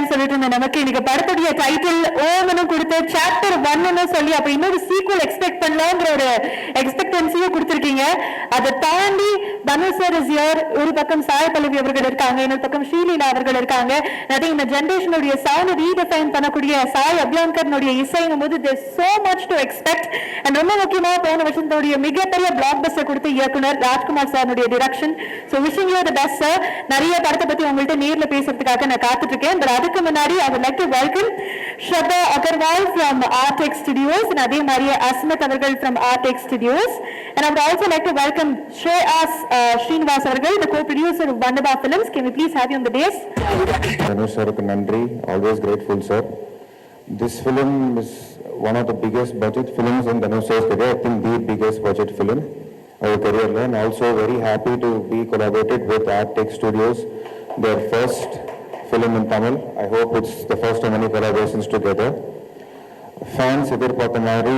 இல்லன்னு சொல்லிட்டு இருந்த நமக்கு இன்னைக்கு படத்துடைய டைட்டில் ஓம்னு கொடுத்து சாப்டர் 1ன்னு சொல்லி அப்ப இன்னொரு சீக்வல் எக்ஸ்பெக்ட் பண்ணலாம்ங்கிற ஒரு எக்ஸ்பெக்டன்சியும் கொடுத்திருக்கீங்க. அதை தாண்டி தனுஷ் சார் இஸ் ஹியர். ஒரு பக்கம் சாய் பல்லவி அவர்கள் இருக்காங்க, இன்னொரு பக்கம் ஸ்ரீலீலா அவர்கள் இருக்காங்க. இந்த ஜெனரேஷனுடைய சவுண்ட் ரீடிஃபைன் பண்ணக்கூடிய சாய் அபியான்கர்னுடைய இசைங்கும் போது there's so much to expect. and ரொம்ப முக்கியமா போன வருஷத்துடைய மிகப்பெரிய பிளாக் பஸ்டர் கொடுத்த இயக்குனர் ராஜ்குமார் சாருடைய direction. So wishing you the best sir. நிறைய படத்தை பத்தி உங்கள்கிட்ட நேர்ல பேசுறதுக்காக நான் காத்துட்டு இருக்கேன். பட் அதுக்கு முன்னாடி I would like to welcome Shraddha Agarwal from Artex Studios and அதே மாதிரியே அஸ்மத் அவர்கள் from Artex Studios. And I would also like to welcome Shreyas Srinivas அவர்கள், the co-producer of Wonderbar Films. Can we please have you on the dais? Dhanush sir ku nandri, always grateful sir. This film is one of the biggest budget films in Dhanush sir's career. I think the biggest budget film of career, and also very happy to be collaborated with Artex Studios, their first film in Tamil. I hope it's the first of many collaborations together. Fans எதிர்பார்த்த மாதிரி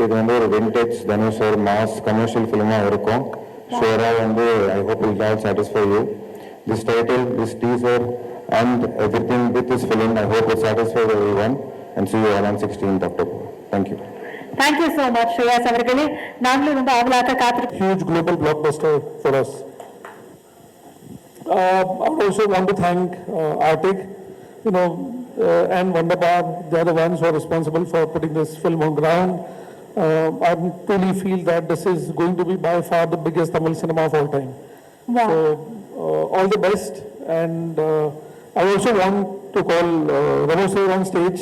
இது வந்து ஒரு vintage Dhanush sir mass commercial ஃபிலிமாக இருக்கும். ஷுவராக வந்து I hope it all satisfy you. This title, this teaser and everything with this film, I hope it satisfies everyone and see you on 16th October. Thank you. Thank you so much Shreyas அவர்களே. நாங்களும் ரொம்ப ஆவலாக காத்திருக்கோம். Huge global blockbuster for us. I also want to thank Artex, and Wonderbar. They are the ones who are responsible for putting this film on ground. I truly feel that this is going to be by far the biggest Tamil cinema of all time. Wow. So all the best. And I also want to call Ramo sir on stage.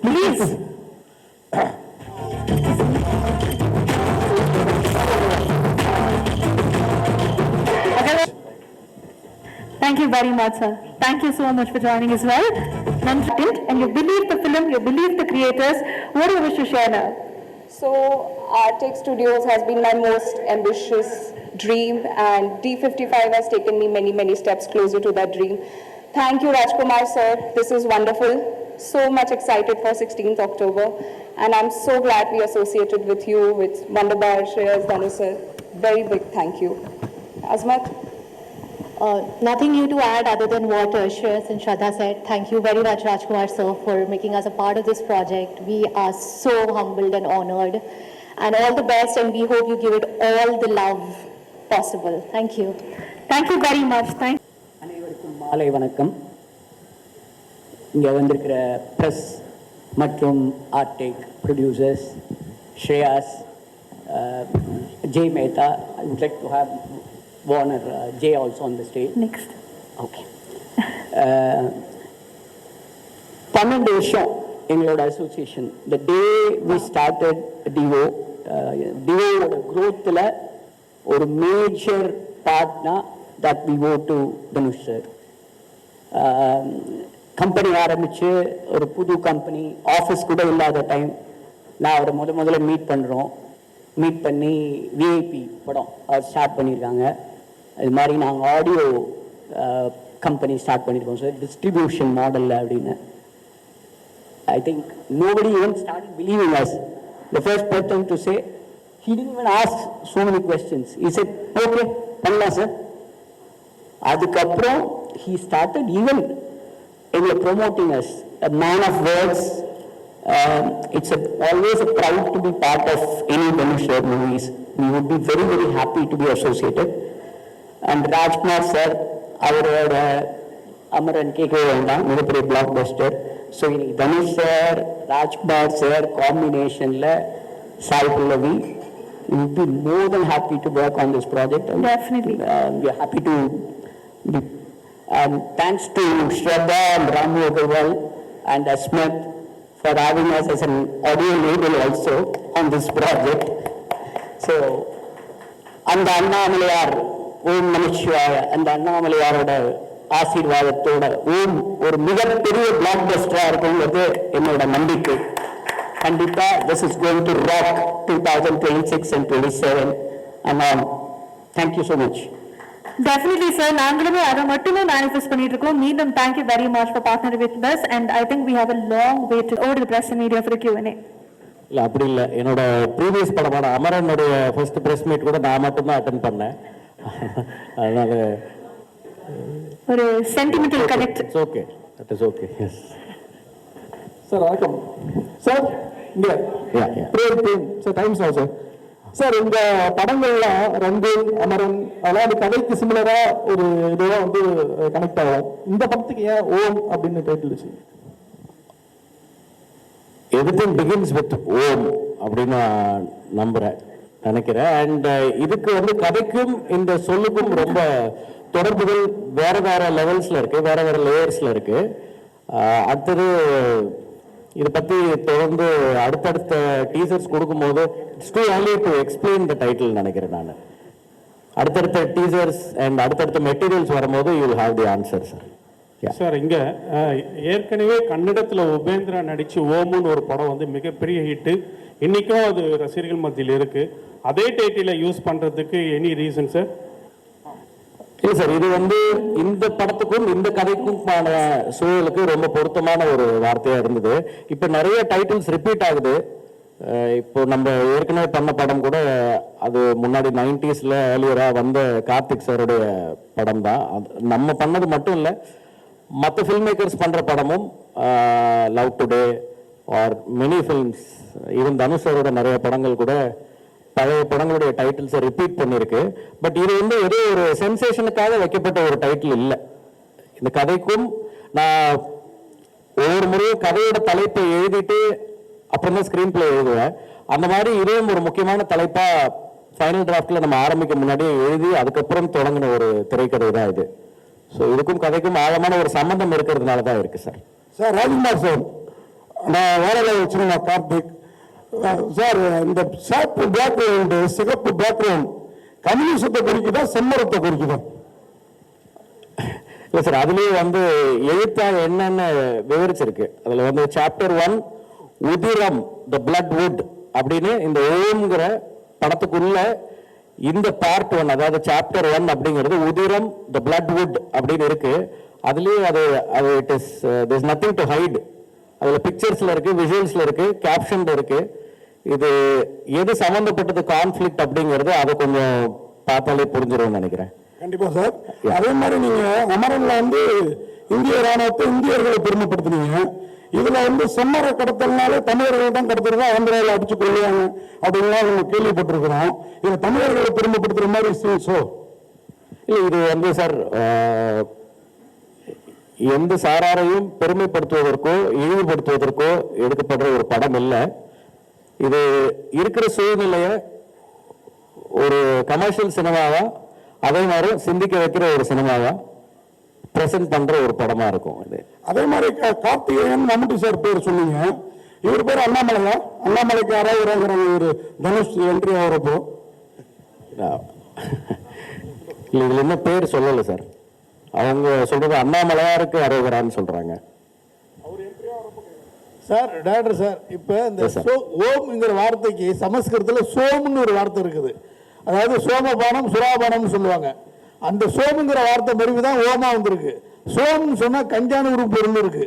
Please. Thank you very much, sir. Thank you so much for joining as well. And you believe the film, you believe the creators. What do you wish to share now? So, Artex Studios has been my most ambitious dream, and D55 has taken me many, many steps closer to that dream. Thank you, Rajkumar sir. This is wonderful. So much excited for 16th October, and I'm so glad we associated with you, with Wonderbar, Shreyas, Dhanush sir. Very big thank you. Azmat? Nothing new to add other than what Shreyas and Shraddha said. Thank you very much, Rajkumar sir, for making us a part of this project. We are so humbled and honored. And all the best, and we hope you give it all the love possible. Thank you. Thank you very much. Thank அனைவருக்கும் மாலை வணக்கம். இங்கே வந்திருக்கிற press மற்றும் Artech producers Shreyas, Jai Mehta. I would like to have Warner Jay also on the stage. Next. Okay. 12 வருஷம் எங்களோட association. The day we started டிவோட growthல ஒரு மேஜர் பார்ட்னா that we owe to Dhanush sir. Company ஆரம்பித்து ஒரு புது கம்பெனி, ஆஃபீஸ் கூட இல்லாத டைம் நான் அவரை முதல்ல மீட் பண்ணி விஐபி படம் அவர் ஸ்டார்ட் பண்ணியிருக்காங்க. அது மாதிரி நாங்கள் ஆடியோ கம்பெனி ஸ்டார்ட் பண்ணியிருக்கோம் சார், டிஸ்ட்ரிபியூஷன் மாடலில் அப்படின்னு. I think nobody even started believing us. The first person to say, he didn't even ask so many questions. He said, okay, பண்ணலாம் சார். அதுக்கப்புறம் he started even promoting us, a man of words. It's always a proud to be part of any Dhanush sir movies. We would be very, very happy to be associated. And Rajkumar sir, அவரோட அமரன் கேட்கவே வேண்டாம், மிகப்பெரிய black Bastar. So இன்னைக்கு Dhanush sir, Rajkumar sir காம்பினேஷனில் Sai Pallavi, we would be more than happy to work on this project. And Definitely. We are happy to be. Thanks to Shraddha and Ramu Agarwal and Asmat for having us as an audio label also on this project. So, அந்த அண்ணாமலையார், ஓம் நமச்சிவாய, அந்த அண்ணாமலையாரோட ஆசீர்வாதத்தோட ஓம் ஒரு மிகப்பெரிய black பஸ்டராக இருக்குங்கிறது என்னோட நம்பிக்கை. கண்டிப்பா this is going to rock 2026 and 27 and on. Thank you so much. Definitely sir, நாங்களுமே அதை மட்டுமே manifest பண்ணிட்டு இருக்கோம். மீண்டும் thank you very much for partnering with us, and I think we have a long way to over the press and media for the Q&A. இல்லை அப்படி இல்லை, என்னோட ப்ரீவியஸ் படமான அமரனுடைய ஃபர்ஸ்ட் ப்ரெஸ் மீட் கூட நான் மட்டும்தான் அட்டென்ட் பண்ணேன். அதனால ஒரு sentimental connect. It's okay, that is okay. Yes sir வணக்கம் சார். இங்கே சார் டைம்ஸ் ஆகும் சார். சார் இந்த படங்கள்ல ரங்கூன், அமரன் அதெல்லாம் அந்த கதைக்கு சிமிலரா ஒரு இதுவா வந்து கனெக்ட் ஆகும். இந்த படத்துக்கு ஏன் ஓம் அப்படின்னு டைட்டில் வச்சு? எவ்ரிதிங் பிகின்ஸ் வித் ஓம் அப்படின்னு நான் நினைக்கிறேன். அண்ட் இதுக்கு வந்து கதைக்கும் இந்த சொல்லுக்கும் ரொம்ப தொடர்புகள் வேற வேற லெவல்ஸ்ல இருக்கு, வேற வேற லேயர்ஸ்ல இருக்கு. அடுத்தது இதை பத்தி தொடர்ந்து அடுத்தடுத்த டீசர்ஸ் கொடுக்கும்போது it's too early to explain the title நினைக்கிறேன் நான். அடுத்தடுத்த டீசர்ஸ் அண்ட் அடுத்தடுத்த மெட்டீரியல்ஸ் வரும்போது you will have the answer sir. Sir இங்கே ஏற்கனவே கன்னடத்தில் உபேந்திரா நடித்து ஓமுன்னு ஒரு படம் வந்து மிகப்பெரிய ஹிட்டு. இன்றைக்கும் அது ரசிகர்கள் மத்தியில் இருக்குது. அதே டைட்டிலை யூஸ் பண்ணுறதுக்கு எனி ரீசன் சார்? இல்லை சார், இது வந்து இந்த படத்துக்கும் இந்த கதைக்குமான சூழலுக்கு ரொம்ப பொருத்தமான ஒரு வார்த்தையாக இருந்தது. இப்போ நிறைய டைட்டில்ஸ் ரிப்பீட் ஆகுது. இப்போ நம்ம ஏற்கனவே பண்ண படம் கூட அது முன்னாடி 90s ஏர்லியராக வந்த கார்த்திக் சாருடைய படம் தான். நம்ம பண்ணது மட்டும் இல்லை, மற்ற ஃபில்ம் மேக்கர்ஸ் பண்ணுற படமும் love today are many films, even Dhanush சாரோட நிறைய படங்கள் கூட பழைய படங்களுடைய டைட்டில்ஸை ரிப்பீட் பண்ணியிருக்கு. பட் இது வந்து ஏதோ ஒரு சென்சேஷனுக்காக வைக்கப்பட்ட ஒரு டைட்டில் இல்லை. இந்த கதைக்கும் நான் ஒவ்வொரு முறையும் கதையோட தலைப்பை எழுதிட்டு அப்புறம் தான் ஸ்க்ரீன் பிளே எழுதுவேன். அந்த மாதிரி இதுவும் ஒரு முக்கியமான தலைப்பாக ஃபைனல் டிராஃப்டில் நம்ம ஆரம்பிக்க முன்னாடியே எழுதி அதுக்கப்புறம் தொடங்கின ஒரு திரைக்கதை தான் இது. ஸோ இதுக்கும் கதைக்கும் ஆழமான ஒரு சம்பந்தம் இருக்கிறதுனால தான் இருக்கு சார். சார் ராஜ்குமார் சார், நான் வேலையில வச்சிருந்தேன் கார்த்திக் சார். இந்த சிவப்பு பேக்ரவுண்ட், சிகப்பு பேக்ரவுண்ட் கம்யூனிசத்தை குறிக்குதா செம்மரத்தை குறிக்குதா? இல்லை சார், அதுலேயே வந்து எழுத்தாக என்னென்ன விவரிச்சிருக்கு. அதில் வந்து சாப்டர் 1 உதிரம் த பிளட் வுட் அப்படின்னு இந்த ஓம்ங்கிற படத்துக்குள்ள இந்த பார்ட் 1, அதாவது சாப்டர் 1 அப்படிங்கிறது உதிரம் த பிளட் வுட் அப்படின்னு இருக்கு. அதுலேயே அது it is there is nothing to hide. அதில் பிக்சர்ஸில் இருக்கு, விஷுவல்ஸில் இருக்கு, கேப்ஷன்ல இருக்கு. இது எது சம்மந்தப்பட்டது கான்ஃப்ளிக்ட் அப்படிங்கிறது அதை கொஞ்சம் பார்த்தாலே புரிஞ்சிரும்னு நினைக்கிறேன். கண்டிப்பா சார். அதே மாதிரி நீங்க அமரன்ல வந்து இந்திய ராணுவத்தை இந்தியர்களை பெருமைப்படுத்தினீங்க. இதுல வந்து செம்மர கடத்தல்னாலே தமிழர்கள் தான் கடத்துறதா ஆந்திராவில் அடிச்சு கொள்ளுவாங்க அப்படின்லாம் நம்ம கேள்விப்பட்டிருக்கிறோம். இதுல தமிழர்களை பெருமைப்படுத்துற மாதிரி சோ இல்லை, இது வந்து சார் எந்த சாராரையும் பெருமைப்படுத்துவதற்கோ இழிவுபடுத்துவதற்கோ எடுக்கப்படுற ஒரு படம் இல்லை. இது இருக்கிற சூழ்நிலைய ஒரு கமர்ஷியல் சினிமாவா அதே மாதிரி சிந்திக்க வைக்கிற ஒரு சினிமாவா பிரசன்ட் பண்ற ஒரு படமா இருக்கும் இது. அதே மாதிரி கார்த்திகேயன் மம்முட்டி சார் பேர் சொன்னீங்க. இவர் பேர் அண்ணாமலையா? அண்ணாமலைக்கு அரைகுறாங்கிற ஒரு தனுஷ் என்ட்ரி ஆகிறப்போ இல்லை, இதுல என்ன பேர் சொல்லலை சார். அவங்க சொல்றது அண்ணாமலையாருக்கு அரைகுறான்னு சொல்றாங்க சார். டாக்டர் சார், இப்போ இந்த ஓம்ங்கிற வார்த்தைக்கு சமஸ்கிருதத்தில் சோம்னு ஒரு வார்த்தை இருக்குது. அதாவது சோமபானம் சுராபானம்னு சொல்லுவாங்க. அந்த சோமுங்கிற வார்த்தை மருவி தான் ஓமா வந்திருக்கு. சோம்னு சொன்னா கஞ்சான ஒரு பொருள் இருக்கு.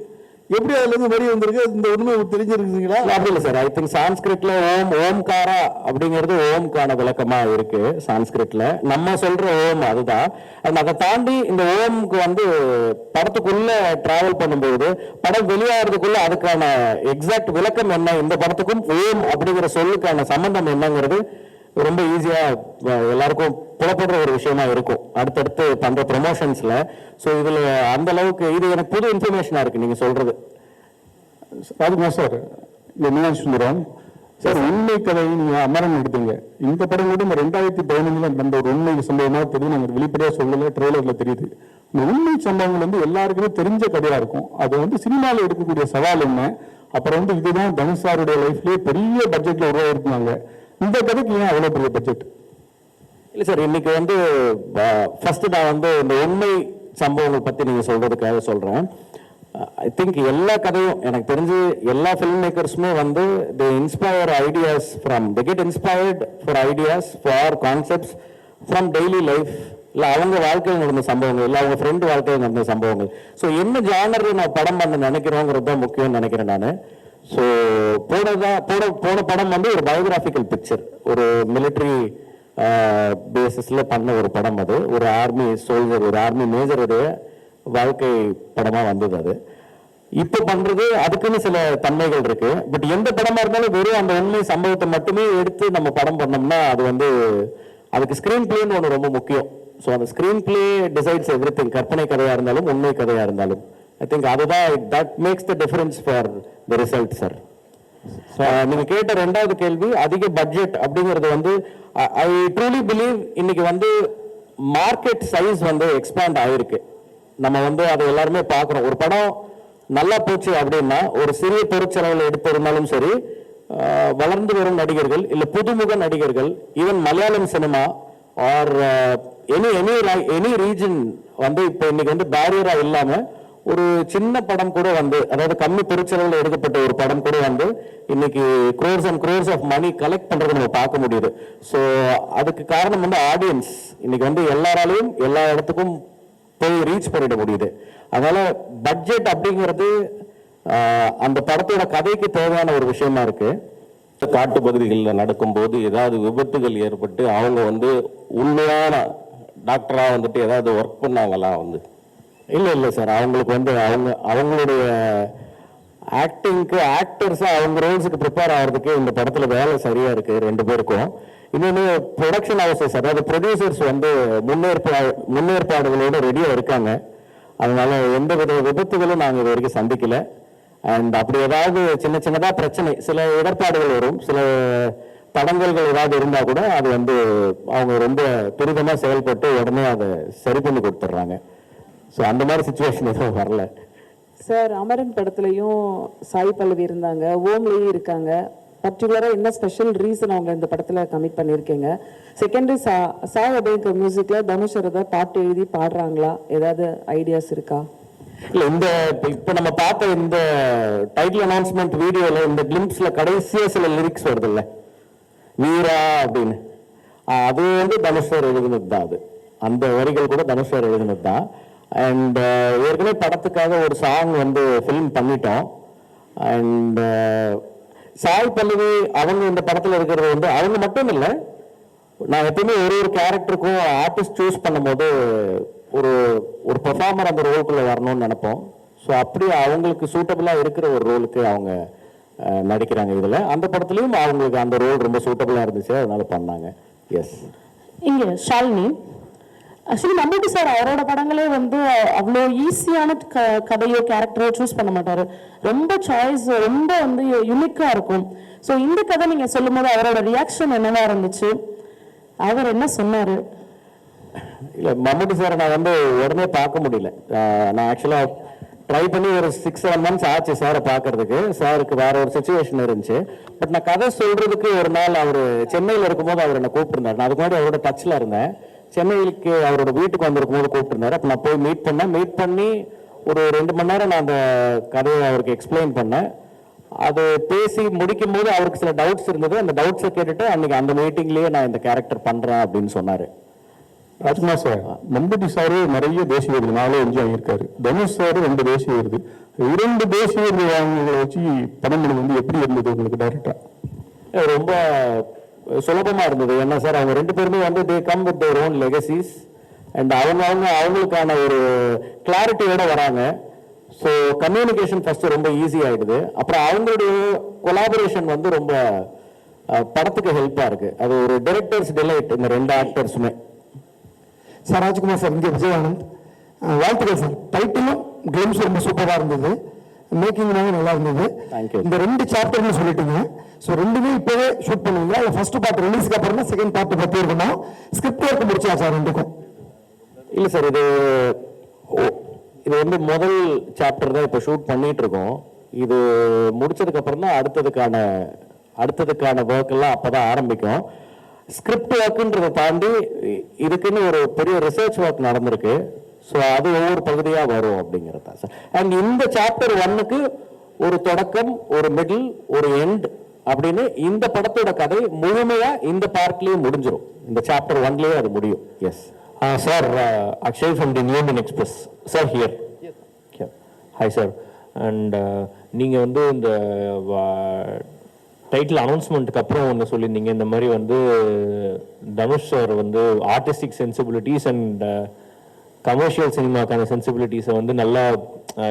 எப்படி அதுல இருந்து மருவி வந்திருக்கு? இந்த உண்மை தெரிஞ்சிருக்குங்களா? அப்படி இல்லை சார். ஐ திங்க் சான்ஸ்கிரிட்ல ஓம்காரா அப்படிங்கிறது ஓம்கான விளக்கமா இருக்கு சான்ஸ்கிரிட்ல. நம்ம சொல்ற ஓம் அதுதான். அண்ட் அதை தாண்டி இந்த ஓம்க்கு வந்து படத்துக்குள்ள டிராவல் பண்ணும்போது படம் வெளியாகிறதுக்குள்ள அதுக்கான எக்ஸாக்ட் விளக்கம் என்ன, இந்த படத்துக்கும் ஓம் அப்படிங்கிற சொல்லுக்கான சம்பந்தம் என்னங்கிறது ரொம்ப ஈஸியா எல்லாருக்கும் புலப்படுற ஒரு விஷயமா இருக்கும் அடுத்தடுத்து பண்ற ப்ரொமோஷன்ஸ்ல. ஸோ இதுல அந்த அளவுக்கு இது எனக்கு புது இன்ஃபர்மேஷனா இருக்கு நீங்க சொல்றது. ராஜ்குமார் சார், மீனாட்சி சுந்தரம் சார், உண்மை கதை நீங்க அமரன் எடுத்தீங்க. இந்த படம் கூட 2015 நடந்த ஒரு உண்மை சம்பவமா தெரியும். நாங்கள் வெளிப்படையா சொல்லல, ட்ரெய்லர்ல தெரியுது. இந்த உண்மை சம்பவங்கள் வந்து எல்லாருக்குமே தெரிஞ்ச கதையா இருக்கும். அது வந்து சினிமாவில் எடுக்கக்கூடிய சவால் என்ன? அப்புறம் வந்து இதுதான் தனுஷ் சாருடைய லைஃப்லயே பெரிய பட்ஜெட்ல உருவாயிருந்தாங்க. இந்த கதைக்கு ஏன் அவ்வளவு பெரிய பட்ஜெட்? இல்லை சார், இன்னைக்கு வந்து ஃபர்ஸ்ட் நான் வந்து இந்த உண்மை சம்பவங்கள் பத்தி நீங்க சொல்றதுக்காக சொல்றேன். ஐ திங்க் எல்லா கதையும் எனக்கு தெரிஞ்சு எல்லா ஃபில்ம் மேக்கர்ஸுமே வந்து they inspire ideas from they get inspired for ideas for concepts from daily life. இல்லை அவங்க வாழ்க்கையில் நடந்த சம்பவங்கள், இல்லை அவங்க ஃப்ரெண்டு வாழ்க்கையில் நடந்த சம்பவங்கள். ஸோ என்ன ஜானர்ல நான் படம் பண்ண நினைக்கிறோங்கிறது தான் முக்கியம்னு நினைக்கிறேன் நான். ஸோ போன படம் வந்து ஒரு பயோகிராபிக்கல் பிக்சர், ஒரு மிலிட்ரி பேசிஸ்ல பண்ண ஒரு படம். அது ஒரு ஆர்மி சோல்ஜர், ஒரு ஆர்மி மேஜருடைய வாழ்க்கை படமாக வந்தது அது. இப்போ பண்றது அதுக்குன்னு சில தன்மைகள் இருக்கு. பட் எந்த படமா இருந்தாலும் வெறும் அந்த உண்மை சம்பவத்தை மட்டுமே எடுத்து நம்ம படம் பண்ணோம்னா அது வந்து அதுக்கு ஸ்கிரீன் பிளேன்னு ஒன்று ரொம்ப முக்கியம். ஸோ அந்த screen play decides every thing. கற்பனை கதையாக இருந்தாலும் உண்மை கதையாக இருந்தாலும் ஐ திங்க் அதுதான் that makes the difference for the result sir. நீங்க கேட்ட ரெண்டாவது கேள்வி அதிக பட்ஜெட் அப்படிங்கிறது வந்து ஐ ட்ரூலி பிலீவ் இன்னைக்கு வந்து மார்க்கெட் சைஸ் வந்து எக்ஸ்பேண்ட் ஆயிருக்கு. நம்ம வந்து அதை எல்லாருமே பார்க்குறோம். ஒரு படம் நல்லா போச்சு அப்படின்னா ஒரு சிறிய பொருட்செலவில் எடுத்திருந்தாலும் சரி, வளர்ந்து வரும் நடிகர்கள் இல்லை புதுமுக நடிகர்கள், even Malayalam cinema or any region வந்து இப்போ இன்னைக்கு வந்து பேரியரா இல்லாம ஒரு சின்ன படம் கூட வந்து, அதாவது கம்மி பொருட்செலவில் எடுக்கப்பட்ட ஒரு படம் கூட வந்து இன்னைக்கு crores and crores of money collect பண்றதை நம்ம பார்க்க முடியுது. ஸோ அதுக்கு காரணம் வந்து ஆடியன்ஸ் இன்னைக்கு வந்து எல்லாராலையும் எல்லா இடத்துக்கும் போய் ரீச் பண்ணிட முடியுது. அதனால பட்ஜெட் அப்படிங்கிறது அந்த படத்தோட கதைக்கு தேவையான ஒரு விஷயமா இருக்கு. காட்டு பகுதிகளில் நடக்கும்போது ஏதாவது விபத்துகள் ஏற்பட்டு அவங்க வந்து உண்மையான டாக்டராக வந்துட்டு ஏதாவது ஒர்க் பண்ணாங்களா வந்து? இல்லை சார், அவங்களுக்கு வந்து அவங்களுடைய ஆக்டிங்க்கு ஆக்டர்ஸாக அவங்க ரோல்ஸுக்கு ப்ரிப்பேர் ஆகிறதுக்கு இந்த படத்தில் வேலை சரியாக இருக்குது ரெண்டு பேருக்கும். இன்னொன்று ப்ரொடக்ஷன் ஹவுசஸ், அதாவது ப்ரொடியூசர்ஸ் வந்து முன்னேற்பாடுகளோடு ரெடியாக இருக்காங்க. அதனால எந்த வித விபத்துகளும் நாங்கள் இது வரைக்கும் சந்திக்கல. அண்ட் அப்படி ஏதாவது சின்னதாக பிரச்சனை, சில இடர்பாடுகள் வரும், சில தடங்கல்கள் ஏதாவது இருந்தால் கூட அது வந்து அவங்க ரொம்ப துரிதமாக செயல்பட்டு உடனே அதை சரி பண்ணி கொடுத்துட்றாங்க. ஸோ அந்த மாதிரி சுச்சுவேஷன் எதுவும் வரல சார். அமரன் படத்துலையும் சாய் பல்லவி இருந்தாங்க, ஓம்லேயும் இருக்காங்க. பர்டிகுலராக என்ன ஸ்பெஷல் ரீசன் அவங்க இந்த படத்தில் கமிட் பண்ணியிருக்கீங்க? செகண்டரி சாய் அபயங்கர் மியூசிக்கில் தனுஷ் ஏதாவது பாட்டு எழுதி பாடுறாங்களா? ஏதாவது ஐடியாஸ் இருக்கா? இல்லை, இப்போ நம்ம பார்த்த இந்த டைட்டில் அனௌன்ஸ்மெண்ட் வீடியோவில் இந்த கிளிம்ஸில் கடைசியாக சில லிரிக்ஸ் வருது இல்லை, வீரா அப்படின்னு, அது வந்து தனுஷ் சார் எழுதினது தான். அது அந்த வரிகள் கூட தனுஷ் சார் எழுதினது தான். அண்ட் ஏற்கனவே படத்துக்காக ஒரு சாங் வந்து ஃபில்ம் பண்ணிட்டோம். அண்ட் சாய் பல்லவி அவங்க இந்த படத்தில் இருக்கிறது வந்து அவங்க மட்டும் இல்லை, நான் எப்பவுமே ஒரு கேரக்டருக்கும் ஆர்டிஸ்ட் சூஸ் பண்ணும்போது ஒரு ஒரு பெர்ஃபார்மர் அந்த ரோலுக்குள்ள வரணும்னு நினைப்போம். ஸோ அப்படி அவங்களுக்கு சூட்டபிளாக இருக்கிற ஒரு ரோலுக்கு அவங்க நடிக்கிறாங்க. இதில் அந்த படத்துலையும் அவங்களுக்கு அந்த ரோல் ரொம்ப சூட்டபிளாக இருந்துச்சு, அதனால பண்ணாங்க. எஸ். இங்கே ஷாலினி, ஆக்சுவலி மம்முட்டி சார் அவரோட படங்களே வந்து அவ்வளோ ஈஸியான கதையோ கேரக்டரோ சூஸ் பண்ண மாட்டார். ரொம்ப சாய்ஸ் ரொம்ப வந்து யூனிக்காக இருக்கும். ஸோ இந்த கதை நீங்கள் சொல்லும் போது அவரோட ரியாக்ஷன் என்னவா இருந்துச்சு? அவர் என்ன சொன்னார்? இல்லை, மம்முட்டி சாரை நான் வந்து உடனே பார்க்க முடியல. நான் ஆக்சுவலாக ட்ரை பண்ணி ஒரு 6-7 months ஆச்சு சாரை பார்க்கறதுக்கு. சாருக்கு வேற ஒரு சுச்சுவேஷன் இருந்துச்சு. பட் நான் கதை சொல்றதுக்கு ஒரு நாள் அவர் சென்னையில் இருக்கும்போது அவர் என்னை கூப்பிட்டுருந்தார். நான் அதுக்கு முன்னாடி அவரோட டச்சில் இருந்தேன். சென்னைக்கு அவரோட வீட்டுக்கு வந்திருக்கும் போது கூப்பிட்டுருந்தாரு. அப்போ நான் போய் மீட் பண்ணி ஒரு 2 மணி நேரம் நான் அந்த கதையை அவருக்கு எக்ஸ்பிளைன் பண்ணேன். அது பேசி முடிக்கும் போது அவருக்கு சில டவுட்ஸ் இருந்தது. அந்த டவுட்ஸை கேட்டுட்டு அன்னைக்கு அந்த மீட்டிங்லேயே நான் இந்த கேரக்டர் பண்ணுறேன் அப்படின்னு சொன்னார். ராஜ்குமார் சார், மம்பட்டி சாரு நிறைய தேசிய விருது 4-5 வாங்கியிருக்காரு. தனுஷ் சார் 2 தேசிய விருது. 2 தேசிய விருது வாங்கினதை வச்சு படம் பண்ணது வந்து எப்படி இருந்தது உங்களுக்கு டைரக்டா? ரொம்ப சுலபமாக இருந்தது. என்ன சார், அவங்க 2 பேருமே வந்து they come with their own legacies and அவங்களுக்கான ஒரு கிளாரிட்டியோட வராங்க. ஸோ கம்யூனிகேஷன் ஃபர்ஸ்ட் ரொம்ப ஈஸி ஆகிடுது. அப்புறம் அவங்களுடைய கொலாபரேஷன் வந்து ரொம்ப படத்துக்கு ஹெல்ப்பாக இருக்குது. அது ஒரு டைரக்டர்ஸ் டிலைட் இந்த 2 ஆக்டர்ஸுமே. சார் ராஜ்குமார் சார், இங்கே விஜயகானந்த், வாழ்த்துக்கள் சார். டைட்டிலும் கிளிம்ஸ் ரொம்ப சூப்பராக இருந்தது, மேக்கிங் நல்லா இருந்தது. இந்த 2 சாப்டர்னு சொல்லிட்டீங்க. ஸோ 2மே இப்போவே ஷூட் பண்ணுவீங்களா? இல்லை ஃபர்ஸ்ட் பார்ட் ரிலீஸ்க்கு அப்புறம் தான் செகண்ட் பார்ட் பற்றி இருக்கணும்? ஸ்கிரிப்ட் ஒர்க் முடிச்சா சார் 2க்கும்? இல்லை சார், இது வந்து முதல் சாப்டர் தான் இப்போ ஷூட் பண்ணிட்டு இருக்கோம். இது முடிச்சதுக்கு அப்புறம் தான் அடுத்ததுக்கான ஒர்க் எல்லாம் அப்பதான் ஆரம்பிக்கும். ஸ்கிரிப்ட் ஒர்க்குன்றதை தாண்டி இதுக்குன்னு ஒரு பெரிய ரிசர்ச் ஒர்க் நடந்திருக்கு. ஸோ அது ஒவ்வொரு பகுதியாக வரும் அப்படிங்கிறது தான் சார். அண்ட் இந்த சாப்டர் 1க்கு ஒரு தொடக்கம், ஒரு மிடில், ஒரு எண்ட் அப்படின்னு இந்த படத்தோட கதை முழுமையா இந்த பார்ட்லயே முடிஞ்சிடும். இந்த சாப்டர் 1லயே அது முடியும். Yes sir, Akshay from the New மின் Express sir here. Hi sir. And நீங்கள் வந்து இந்த டைட்டில் அனௌன்ஸ்மெண்ட்டுக்கு அப்புறம் ஒன்று சொல்லியிருந்தீங்க, இந்த மாதிரி வந்து தனுஷ் சார் வந்து ஆர்டிஸ்டிக் சென்சிபிலிட்டிஸ் அண்ட் கமர்ஷியல் சினிமாக்கான சென்சிபிலிட்டிஸை வந்து நல்லா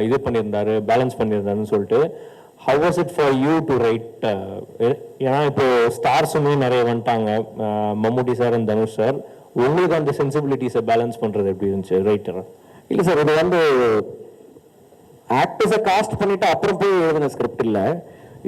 இது பண்ணியிருந்தாரு, பேலன்ஸ் பண்ணியிருந்தாருன்னு சொல்லிட்டு, how was it for you to right? ஏன்னா இப்போ ஸ்டார்ஸுமே நிறைய வந்துட்டாங்க, மம்முட்டி சார் அண்ட் தனுஷ் சார். உங்களுக்கு அந்த சென்சிபிலிட்டிஸை பேலன்ஸ் பண்ணுறது எப்படி இருந்துச்சு ரைட்டர்? இல்லை சார், இது வந்து ஆக்டர்ஸை காஸ்ட் பண்ணிட்டு அப்புறம் போய் எழுதின ஸ்கிரிப்ட் இல்லை.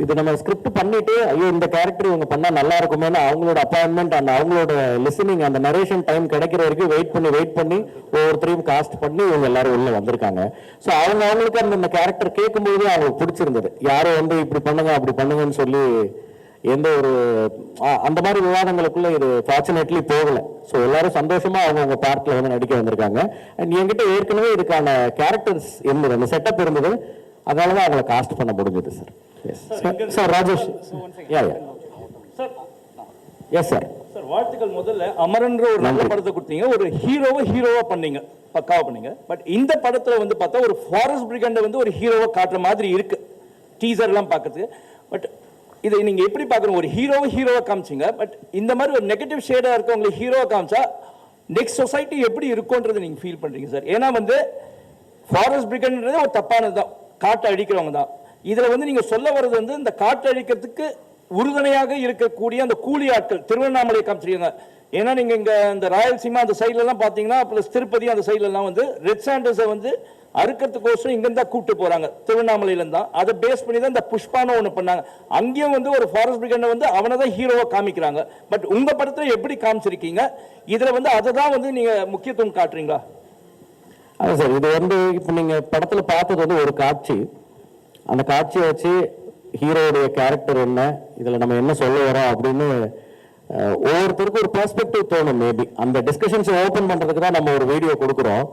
இது நம்ம ஸ்கிரிப்ட் பண்ணிட்டு ஐயோ இந்த கேரக்டர் இவங்க பண்ணால் நல்லா இருக்குமேனு அவங்களோட அப்பாயின்மெண்ட் அந்த அவங்களோட லிசனிங் அந்த நரேஷன் டைம் கிடைக்கிற வரைக்கும் வெயிட் பண்ணி ஒவ்வொருத்தரையும் காஸ்ட் பண்ணி இவங்க எல்லாரும் உள்ள வந்திருக்காங்க. ஸோ அவங்களுக்கு அந்த கேரக்டர் கேட்கும்போது அவங்களுக்கு பிடிச்சிருந்தது. யாரும் வந்து இப்படி பண்ணுங்க அப்படி பண்ணுங்கன்னு சொல்லி எந்த ஒரு அந்த மாதிரி விவாதங்களுக்குள்ள இது ஃபார்ச்சுனேட்லி போகல. ஸோ எல்லாரும் சந்தோஷமா அவங்கவுங்க பார்ட்ல வந்து நடிக்க வந்திருக்காங்க. அண்ட் என்கிட்ட ஏற்கனவே இதுக்கான கேரக்டர்ஸ் இருந்தது, அந்த செட்டப் இருந்தது, அதனால தான் அவங்களை காஸ்ட் பண்ண முடிஞ்சது sir. Sir Rajesh, yes sir. Sir வாழ்த்துக்கள். முதல்ல அமரன்ற ஒரு நல்ல படத்தை கொடுத்தீங்க, ஒரு ஹீரோவா பண்ணீங்க, பக்காவா பண்ணீங்க. பட் இந்த படத்துல வந்து பார்த்தா ஒரு ஃபாரஸ்ட் பிரிகண்டை வந்து ஒரு ஹீரோவா காட்டுற மாதிரி இருக்கு டீசர் எல்லாம் பார்க்கறதுக்கு. பட் இதை நீங்க எப்படி பாக்குறீங்க? ஒரு ஹீரோவா காமிச்சிங்க, பட் இந்த மாதிரி ஒரு நெகட்டிவ் ஷேடா இருக்கவங்களை ஹீரோவா காமிச்சா நெக்ஸ்ட் சொசைட்டி எப்படி இருக்கும்ன்றது நீங்க ஃபீல் பண்றீங்க சார்? ஏன்னா வந்து ஃபாரஸ்ட் பிரிகண்ட்ன்றது ஒரு தப்பானது தான், காட்டை அழிக்கிறவங்க தான். இதுல வந்து நீங்க சொல்ல வர்றது வந்து இந்த காட்டை அழிக்கிறதுக்கு உறுதுணையாக இருக்கக்கூடிய அந்த கூலி ஆட்கள் திருவண்ணாமலையை காமிச்சிருக்காங்க. ஏன்னா நீங்க இங்க இந்த ராயல்சீமா அந்த சைட்ல எல்லாம் பாத்தீங்கன்னா, பிளஸ் திருப்பதி அந்த சைட்ல எல்லாம் வந்து ரெட் சாண்டர்ஸை வந்து அறுக்கிறதுக்கோசரம் இங்க இருந்தா கூப்பிட்டு போறாங்க, திருவண்ணாமலையில இருந்தா. அதை பேஸ் பண்ணி தான் இந்த புஷ்பான ஒண்ணு பண்ணாங்க. அங்கேயும் வந்து ஒரு ஃபாரஸ்ட் பிரிகண்டை வந்து அவனை தான் ஹீரோவா காமிக்கிறாங்க. பட் உங்க படத்துல எப்படி காமிச்சிருக்கீங்க? இதுல வந்து அதை தான் வந்து நீங்க முக்கியத்துவம் காட்டுறீங்களா? அதான் சார், இது வந்து இப்போ நீங்க படத்துல பார்த்தது வந்து ஒரு காட்சி. அந்த காட்சியை வச்சு ஹீரோடைய கேரக்டர் என்ன, இதுல நம்ம என்ன சொல்ல வரோம் அப்படின்னு ஒவ்வொருத்தருக்கும் ஒரு பெர்ஸ்பெக்டிவ் தோணும். மேபி அந்த டிஸ்கஷன்ஸை ஓப்பன் பண்றதுக்கு தான் நம்ம ஒரு வீடியோ கொடுக்குறோம்.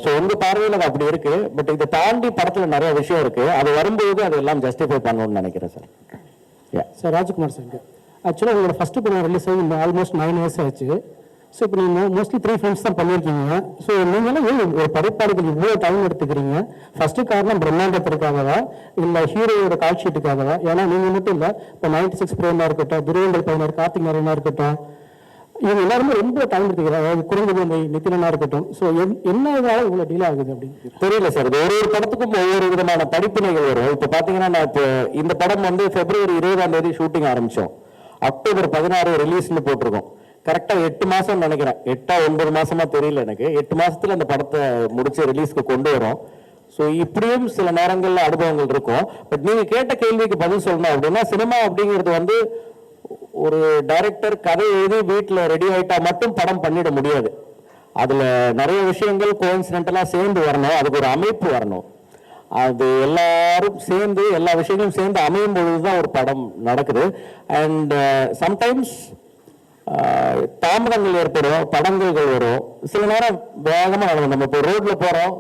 ஸோ உங்க பார்வையில் அது அப்படி இருக்கு. பட் இதை தாண்டி படத்துல நிறைய விஷயம் இருக்கு, அது வரும்போது அது எல்லாம் ஜஸ்டிஃபை பண்ணணும்னு நினைக்கிறேன் சார். சார் ராஜ்குமார் சார், ஆக்சுவலாக உங்களோட ஃபர்ஸ்ட் படம் ரிலீஸ் ஆகி ஆல்மோஸ்ட் 9 years ஆச்சு. ஸோ இப்போ நீங்கள் மோஸ்ட்லி 3 films தான் பண்ணியிருக்கீங்க. ஸோ நீங்களும் ஒரு படைப்பாளிகள் இவ்வளோ டைம் எடுத்துக்கிறீங்க. ஃபர்ஸ்ட் காரணம் பிரம்மாண்டத்திற்காகவா இல்லை ஹீரோயோட கால் ஷீட்டுக்காகவா? ஏன்னா நீங்கள் மட்டும் இல்லை, இப்போ 96 பிரேமா இருக்கட்டும், துருவங்கள் பையனர், கார்த்திக் நாராயணா இருக்கட்டும், இவங்க எல்லாருமே ரொம்ப டைம் எடுத்துக்கிறாங்க. குறைந்தது நித்தினா இருக்கட்டும். ஸோ என்ன இதால இவ்வளோ டீல் ஆகுது அப்படின்னு தெரியல சார். இது ஒரு படத்துக்கும் ஒவ்வொரு விதமான படிப்பினைகள் வரும். இப்போ பார்த்தீங்கன்னா நான் இப்போ இந்த படம் வந்து February 20 ஷூட்டிங் ஆரம்பித்தோம், October 16 ரிலீஸ்னு போட்டிருக்கோம். கரெக்டாக 8 மாதம் நினைக்கிறேன், 8-9 மாசமா தெரியல எனக்கு. 8 மாசத்துல அந்த படத்தை முடிச்சு ரிலீஸ்க்கு கொண்டு வரோம். ஸோ இப்படியும் சில நேரங்களில் அனுபவங்கள் இருக்கும். பட் நீங்க கேட்ட கேள்விக்கு பதில் சொல்லணும் அப்படின்னா, சினிமா அப்படிங்கிறது வந்து ஒரு டைரக்டர் கதை எழுதி வீட்டில் ரெடி ஆயிட்டா மட்டும் படம் பண்ணிட முடியாது. அதுல நிறைய விஷயங்கள் கோஇன்சிடென்டலா சேர்ந்து வரணும், அதுக்கு ஒரு அமைப்பு வரணும். அது எல்லாரும் சேர்ந்து எல்லா விஷயங்களும் சேர்ந்து அமையும் பொழுதுதான் ஒரு படம் நடக்குது. அண்ட் சம்டைம்ஸ் தாமதங்கள் ஏற்படும், தடங்கல்கள் வரும். சில நேரம் வேகமா நடக்கும். நம்ம இப்போ ரோட்ல போறோம்,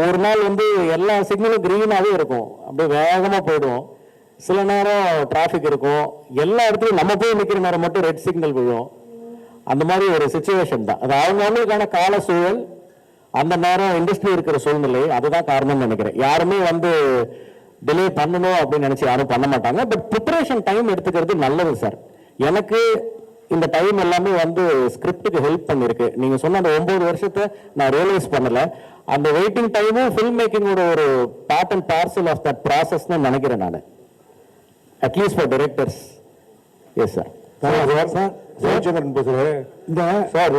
ஒரு நாள் வந்து எல்லா சிக்னலும் கிரீனாவே இருக்கும், அப்படியே வேகமா போயிடுவோம். சில நேரம் டிராஃபிக் இருக்கும், எல்லா இடத்துலையும் நம்ம போய் நிற்கிற நேரம் மட்டும் ரெட் சிக்னல் விழும். அந்த மாதிரி ஒரு சிச்சுவேஷன் தான் அது. அவங்களுக்கான கால சூழல், அந்த நேரம் இண்டஸ்ட்ரி இருக்கிற சூழ்நிலை, அதுதான் காரணம்னு நினைக்கிறேன். யாருமே வந்து டிலே பண்ணணும் அப்படின்னு நினைச்சு யாரும் பண்ண மாட்டாங்க. பட் ப்ரிப்பரேஷன் டைம் எடுத்துக்கிறது நல்லது சார். எனக்கு இந்த டைம் எல்லாமே வந்து ஸ்கிரிப்டுக்கு ஹெல்ப் பண்ணிருக்கு. நீங்க சொன்ன அந்த 9 வருஷத்தை நான் ரியலைஸ் பண்ணல. அந்த வெயிட்டிங் டைமும் ஃபில்ம் மேக்கிங்கோட ஒரு part and parcel of that process தான் நினைக்கிறேன் நான், at least for directors. Yes sir. Jayachandran பேசுறேன். இந்த sir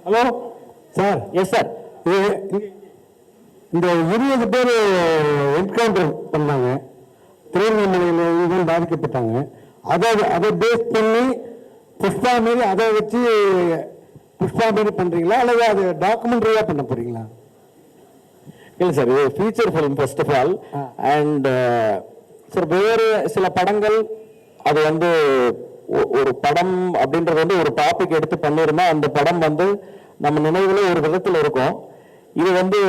hello sir. Yes sir. இந்த 20 பேர் என்கவுண்டர் பண்ணாங்க, திருவண்ணாமலையில் இதுவும் பாதிக்கப்பட்டாங்க. அதை பேஸ் பண்ணி புஷ்பா மாரி அதை வச்சு புஷ்பா மாரி பண்றீங்களா அல்லது அது டாக்குமெண்ட்ரியா பண்ண போறீங்களா? இல்லை சார், இது feature film first of all. And sir வேறு சில படங்கள் அது வந்து ஒரு படம் அப்படின்றது வந்து ஒரு டாபிக் எடுத்து பண்ணிருந்தா அந்த படம் வந்து நம்ம நினைவுல ஒரு விதத்தில் இருக்கும். இது வந்து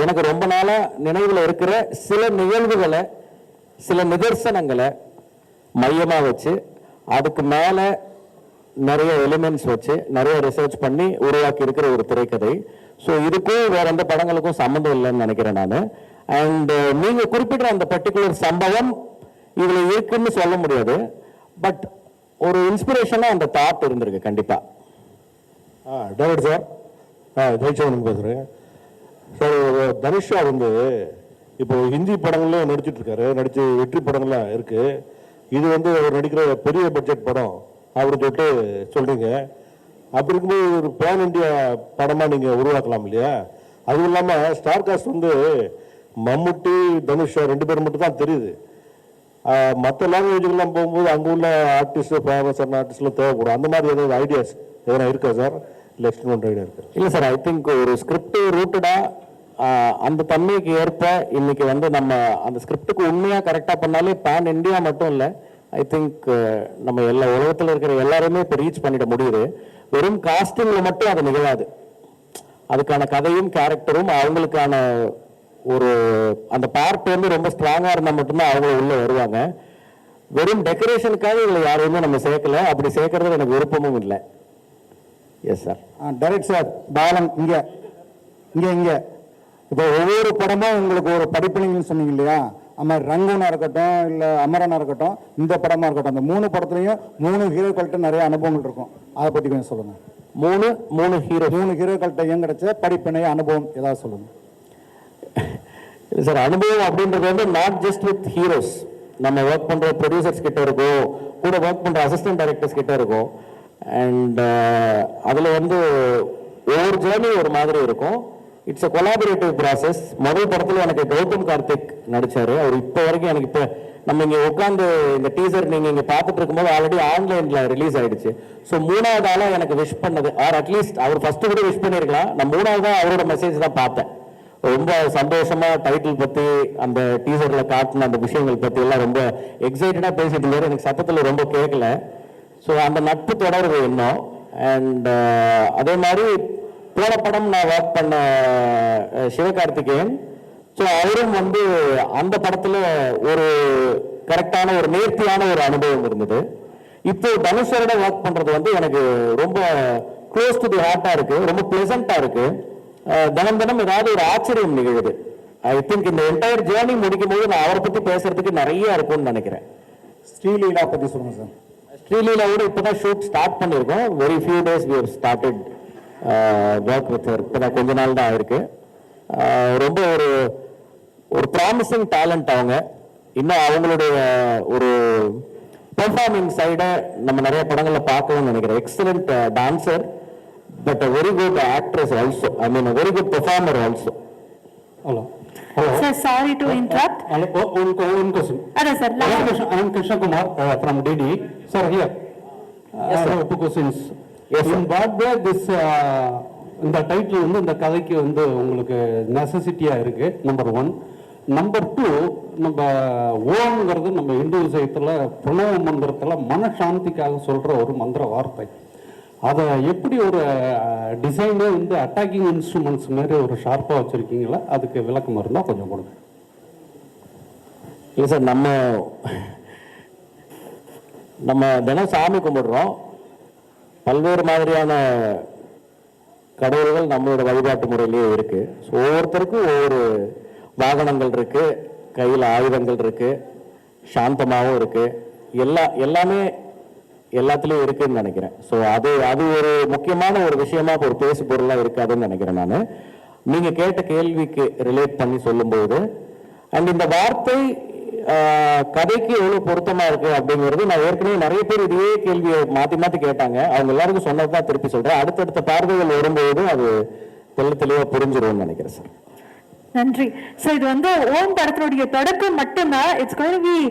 எனக்கு ரொம்ப நாளா நினைவில் இருக்கிற சில நிகழ்வுகளை, சில நிதர்சனங்களை மையமா வச்சு அதுக்கு மேல நிறைய எலிமெண்ட்ஸ் வச்சு நிறைய ரிசர்ச் பண்ணி உருவாக்கி இருக்கிற ஒரு திரைக்கதை. ஸோ இதுக்கும் வேற எந்த படங்களுக்கும் சம்மந்தம் இல்லைன்னு நினைக்கிறேன் நான். அண்ட் நீங்க குறிப்பிட்ட அந்த பர்டிகுலர் சம்பவம் இதுல இருக்குன்னு சொல்ல முடியாது. பட் ஒரு இன்ஸ்பிரேஷனா அந்த தாட் இருந்திருக்கு கண்டிப்பா. டேவிட் சார், ஜெயச்சந்திரன் பேசுகிறேன் சார். தனுஷா வந்து இப்போ ஹிந்தி படங்கள்லேயும் நடிச்சிட்டு இருக்காரு, நடிச்சு வெற்றி படங்கள்லாம் இருக்கு. இது வந்து அவர் நடிக்கிற பெரிய பட்ஜெட் படம் அப்படின்னு சொல்லிட்டு சொல்றீங்க. அப்படி இருக்கும்போது ஒரு பேன் இண்டியா படமா நீங்க உருவாக்கலாம் இல்லையா? அதுவும் இல்லாமல் ஸ்டார் காஸ்ட் வந்து மம்முட்டி, தனுஷா 2 பேர் மட்டும் தான் தெரியுது. மற்ற லாங்குவேஜுக்கெல்லாம் போகும்போது அங்கே உள்ள ஆர்டிஸ்ட், ஃபேமஸான ஆர்டிஸ்ட்லாம் தேவைப்படும். அந்த மாதிரி ஏதாவது ஐடியாஸ் எதனா இருக்கா சார்? இல்லை எக்ஸ்பெரிமெண்ட் ஐடியா இருக்கு? இல்லை சார், ஐ திங்க் ஒரு ஸ்கிரிப்ட் ரூட்டடாக அந்த தன்மைக்கு ஏற்ப இன்னைக்கு வந்து நம்ம அந்த ஸ்கிரிப்டுக்கு உண்மையாக கரெக்டாக பண்ணாலே பேன் இண்டியா மட்டும் இல்லை, ஐ திங்க் நம்ம எல்லா உலகத்தில் இருக்கிற எல்லாருமே இப்போ ரீச் பண்ணிட முடியுது. வெறும் காஸ்டிங்கில் மட்டும் அது நிகழாது. அதுக்கான கதையும் கேரக்டரும் அவங்களுக்கான ஒரு அந்த பார்ட் வந்து ரொம்ப ஸ்ட்ராங்காக இருந்தால் மட்டும்தான் அவங்க உள்ளே வருவாங்க. வெறும் டெக்கரேஷனுக்காக இதில் யாரையுமே நம்ம சேர்க்கல. அப்படி சேர்க்கறது எனக்கு விருப்பமும் இல்லை. Yes sir. Direct sir, Balan இங்கே இங்கே இங்கே இப்போ ஒவ்வொரு படமும் உங்களுக்கு ஒரு படிப்பினைன்னு சொன்னீங்க இல்லையா? அது ரங்கனா இருக்கட்டும், இல்லை அமரனா இருக்கட்டும், இந்த படமா இருக்கட்டும், அந்த 3 படத்துலையும் 3 ஹீரோக்கள்கிட்ட நிறைய அனுபவங்கள் இருக்கும். அதை பற்றி கொஞ்சம் சொல்லுங்க. 3 ஹீரோக்கள்கிட்ட ஏன் கிடைச்ச படிப்பினை அனுபவம் ஏதாவது சொல்லுங்க சார். அனுபவம் அப்படின்றது வந்து நாட் ஜஸ்ட் வித் ஹீரோஸ், நம்ம ஒர்க் பண்ற ப்ரொடியூசர்ஸ் கிட்ட இருக்கும், கூட ஒர்க் பண்ற அசிஸ்டன்ட் டைரக்டர்ஸ் கிட்ட இருக்கும். அண்ட் அதுல வந்து ஒவ்வொரு ஜேர்னி ஒரு மாதிரி இருக்கும். It's a collaborative process. முதல் படத்துல எனக்கு கௌதம் கார்த்திக் நடிச்சாரு. அவர் இப்போ வரைக்கும் எனக்கு இப்போ நம்ம இங்க உட்காந்து இந்த டீசர் நீங்க இங்க பார்த்துட்டு இருக்கும்போது ஆல்ரெடி ஆன்லைன்ல ரிலீஸ் ஆயிடுச்சு. ஸோ 3வது ஆளா எனக்கு விஷ் பண்ணது, ஆர் அட்லீஸ்ட் அவர் ஃபர்ஸ்ட் கூட விஷ் பண்ணிருக்கலாம், நான் 3வது அவரோட மெசேஜ் தான் பார்த்தேன். ரொம்ப சந்தோஷமா டைட்டில் பத்தி அந்த டீசர்ல காட்டின அந்த விஷயங்கள் பத்தி எல்லாம் ரொம்ப எக்ஸைட்டடா பேசிட்டு இருந்தாரு. எனக்கு சத்தத்துல ரொம்ப கேட்கல. ஸோ அந்த நட்பு தொடர்பு இன்னும். அண்ட் அதே மாதிரி போன படம் நான் ஒர்க் பண்ண சிவகார்த்திகேயன், ஸோ அவரும் வந்து அந்த படத்துல ஒரு கரெக்டான ஒரு நேர்த்தியான ஒரு அனுபவம் இருந்தது. இப்போ தனுஷரோட ஒர்க் பண்றது வந்து எனக்கு ரொம்ப க்ளோஸ் டு தி ஹார்ட்டா இருக்கு, ரொம்ப பிளசண்டா இருக்கு. தினம் தினம் ஏதாவது ஒரு ஆச்சரியம் நிகழுது. ஐ திங்க் இந்த என்டையர் ஜேர்னி முடிக்கும் போது நான் அவரை பத்தி பேசுறதுக்கு நிறைய இருக்கும்னு நினைக்கிறேன். ஸ்ரீலீலா பத்தி சொல்லுங்க சார். ஸ்ரீலீலாவோட இப்பதான் ஷூட் ஸ்டார்ட் பண்ணியிருக்கோம். Very few days we have started work with her. இப்பதான் கொஞ்ச நாள் தான் ஆயிருக்கு. ரொம்ப ஒரு ப்ராமிசிங் டேலண்ட் அவங்க. இன்னும் அவங்களுடைய ஒரு பெர்ஃபார்மிங் சைடை நம்ம நிறைய படங்கள்ல பார்க்கணும்னு நினைக்கிறேன். Excellent dancer, but a very good actress also. I mean a very good performer also. Hello. Sir, sorry to interrupt. One question. Ada sir, I am Krishna Kumar from DD. Sir, here. Yes, sir. I have 2 questions. Yes, sir. In what way this இந்த title வந்து இந்த கதைக்கு வந்து உங்களுக்கு நெசசிட்டியா இருக்கு? Number 1. Number 2, நம்ம ஓம்ங்கிறது நம்ம இந்து விஷயத்துல பிரணவ மந்திரத்துல மனசாந்திக்காக சொல்ற ஒரு மந்திர வார்த்தை. அதை எப்படி ஒரு டிசைனே வந்து அட்டாக்கிங் இன்ஸ்ட்ருமெண்ட்ஸ் மாதிரி ஒரு ஷார்ப்பாக வச்சுருக்கீங்களா? அதுக்கு விளக்கம் இருந்தால் கொஞ்சம் கொடுங்க. இல்லை சார், நம்ம தினம் சாமி கும்பிடுறோம். பல்வேறு மாதிரியான கடவுள்கள் நம்மளோட வழிபாட்டு முறையிலேயே இருக்கு. ஸோ ஒவ்வொருத்தருக்கும் ஒவ்வொரு வாகனங்கள் இருக்கு, கையில் ஆயுதங்கள் இருக்கு, சாந்தமாகவும் இருக்கு, எல்லாமே எல்லாத்துலேயும் இருக்குன்னு நினைக்கிறேன். ஸோ அது ஒரு முக்கியமான ஒரு விஷயமா ஒரு பேசு பொருளாக இருக்காதுன்னு நினைக்கிறேன் நான். நீங்கள் கேட்ட கேள்விக்கு ரிலேட் பண்ணி சொல்லும்போது அண்ட் இந்த வார்த்தை கதைக்கு எவ்வளோ பொருத்தமாக இருக்கு அப்படிங்கிறது நான் ஏற்கனவே நிறைய பேர் இதே கேள்வியை மாற்றி கேட்டாங்க. அவங்க எல்லாருக்கும் சொன்னதுதான் திருப்பி சொல்கிறேன். அடுத்தடுத்த பார்வைகள் வரும்போது அது தெளிவாக புரிஞ்சிரும்னு நினைக்கிறேன் சார். நன்றி. ஸோ இது வந்து ஓம் படத்தினுடைய தொடக்கம் மட்டும்தான். It's going to be